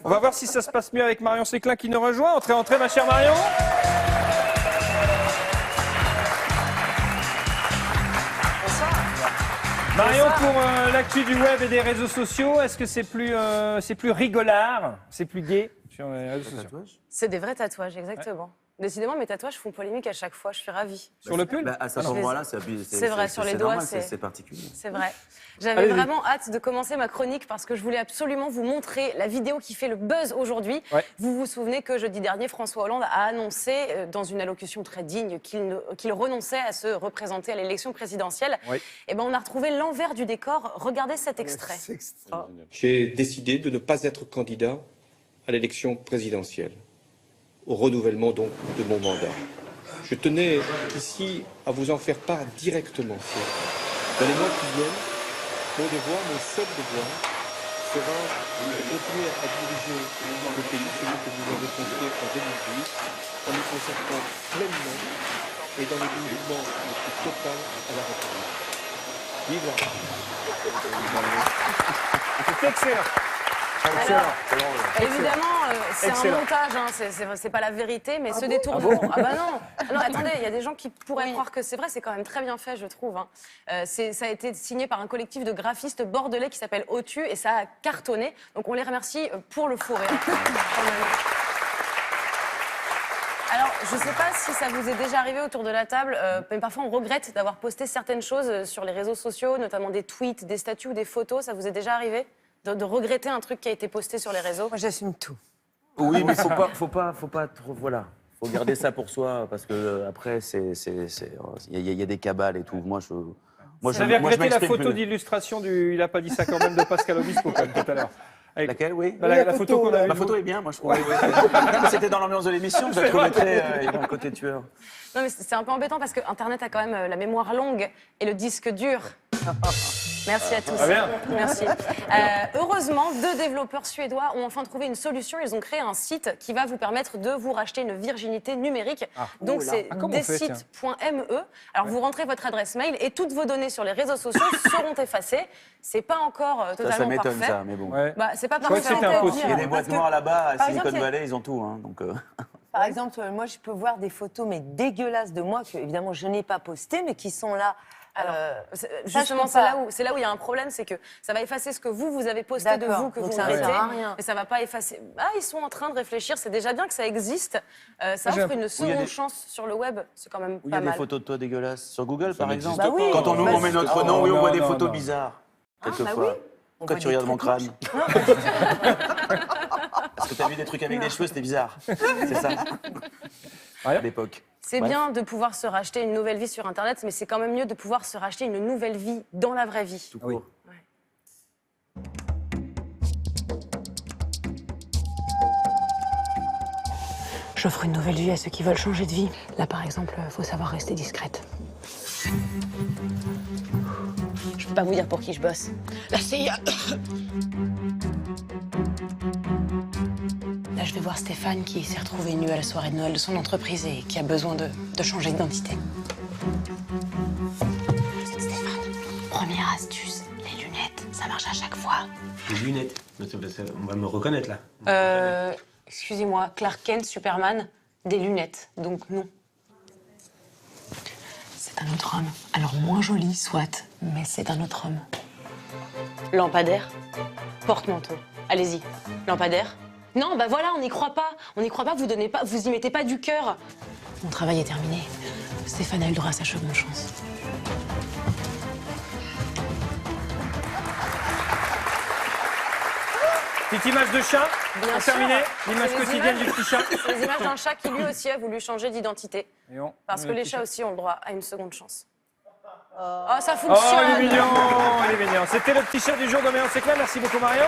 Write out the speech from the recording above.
On va voir si ça se passe mieux avec Marion Séclin qui nous rejoint. Entrez, ma chère Marion. Marion, pour l'actu du web et des réseaux sociaux, est-ce que c'est plus rigolard, c'est plus gai sur les réseaux sociaux? C'est des vrais tatouages, exactement. Ouais. Décidément, mes tatouages font polémique à chaque fois, je suis ravie. Sur le pull? À cet endroit-là, c'est vrai, sur les doigts, c'est particulier. C'est vrai. J'avais vraiment hâte de commencer ma chronique parce que je voulais absolument vous montrer la vidéo qui fait le buzz aujourd'hui. Ouais. Vous vous souvenez que jeudi dernier, François Hollande a annoncé, dans une allocution très digne, qu'il renonçait à se représenter à l'élection présidentielle. Oui. Et ben, on a retrouvé l'envers du décor. Regardez cet extrait. J'ai décidé de ne pas être candidat à l'élection présidentielle, au renouvellement donc de mon mandat. Je tenais ici à vous en faire part directement. Dans les mois qui viennent, mon devoir, mon seul devoir, sera de continuer à diriger le pays, celui que vous avez confié en 2012, en nous consacrant pleinement et dans le dévouement le plus total à la République. Vive la République. C'est excellent. Alors, évidemment, c'est un montage, hein, c'est pas la vérité, mais ce détournement... Ah bah non. Non, attendez, il y a des gens qui pourraient croire que c'est vrai, c'est quand même très bien fait, je trouve. Hein. Ça a été signé par un collectif de graphistes bordelais qui s'appelle Otu, et ça a cartonné. Donc on les remercie pour le faux rire. Alors, je ne sais pas si ça vous est déjà arrivé autour de la table, mais parfois on regrette d'avoir posté certaines choses sur les réseaux sociaux, notamment des tweets, des statuts ou des photos. Ça vous est déjà arrivé de regretter un truc qui a été posté sur les réseaux? Moi, j'assume tout. Oui, mais faut pas trop, voilà. Faut garder ça pour soi, parce que après, il y a des cabales et tout. Vous avez regretté la photo d'illustration du... Il a pas dit ça quand même, de Pascal Obispo, quand même, tout à l'heure. Avec... Laquelle, oui, la photo qu'on a vue. Ma photo est bien, moi, je trouve. C'était dans l'ambiance de l'émission, je la trouvais très... Il y a un côté tueur. Non, mais c'est un peu embêtant, parce que Internet a quand même la mémoire longue et le disque dur. Merci à tous. Ah bien. Merci. Heureusement, 2 développeurs suédois ont enfin trouvé une solution. Ils ont créé un site qui va vous permettre de vous racheter une virginité numérique. Donc c'est desites.me. Alors vous rentrez votre adresse mail et toutes vos données sur les réseaux sociaux seront effacées. C'est pas encore totalement parfait. Ça m'étonne ça, mais bon. Ouais. Bah, c'est pas parfait. Il y a des boîtes noires là-bas à Silicon Valley, ils ont tout. Hein, donc, Par exemple, moi, je peux voir des photos mais dégueulasses de moi que, évidemment, je n'ai pas postées, mais qui sont là. Alors, justement, c'est là où il y a un problème, c'est que ça va effacer ce que vous avez posté de vous, que vous mettez, mais ça va pas effacer. Ah, ils sont en train de réfléchir, c'est déjà bien que ça existe. Ça offre une seconde chance sur le web, c'est quand même pas mal. Il y a des photos de toi dégueulasses sur Google, par exemple. Bah oui, quand on met notre nom, oui, on voit des photos bizarres. Quelquefois. Pourquoi tu regardes mon crâne? Parce que t'as vu des trucs avec des cheveux, c'était bizarre. C'est ça. À l'époque. C'est bien de pouvoir se racheter une nouvelle vie sur Internet, mais c'est quand même mieux de pouvoir se racheter une nouvelle vie dans la vraie vie. Tout court. Ouais. J'offre une nouvelle vie à ceux qui veulent changer de vie. Là, par exemple, faut savoir rester discrète. Je peux pas vous dire pour qui je bosse. La CIA. Là, je vais voir Stéphane qui s'est retrouvé nu à la soirée de Noël de son entreprise et qui a besoin de changer d'identité. Stéphane, première astuce, les lunettes, ça marche à chaque fois. Les lunettes? On va me reconnaître, là. Excusez-moi, Clark Kent, Superman, des lunettes, donc non. C'est un autre homme. Alors, moins joli, soit, mais c'est un autre homme. Lampadaire, porte-manteau. Allez-y, lampadaire. Non, bah voilà, on n'y croit pas. On n'y croit pas, vous y mettez pas du cœur. Mon travail est terminé. Stéphane a eu le droit à sa seconde chance. Petite image de chat, pour terminer, l'image quotidienne du petit chat. C'est les images d'un chat qui lui aussi a voulu changer d'identité. Parce que les chats aussi ont le droit à une seconde chance. Oh, ça fonctionne. Oh, il est mignon, il est mignon. C'était le petit chat du jour de Marion Séclin. Merci beaucoup, Marion.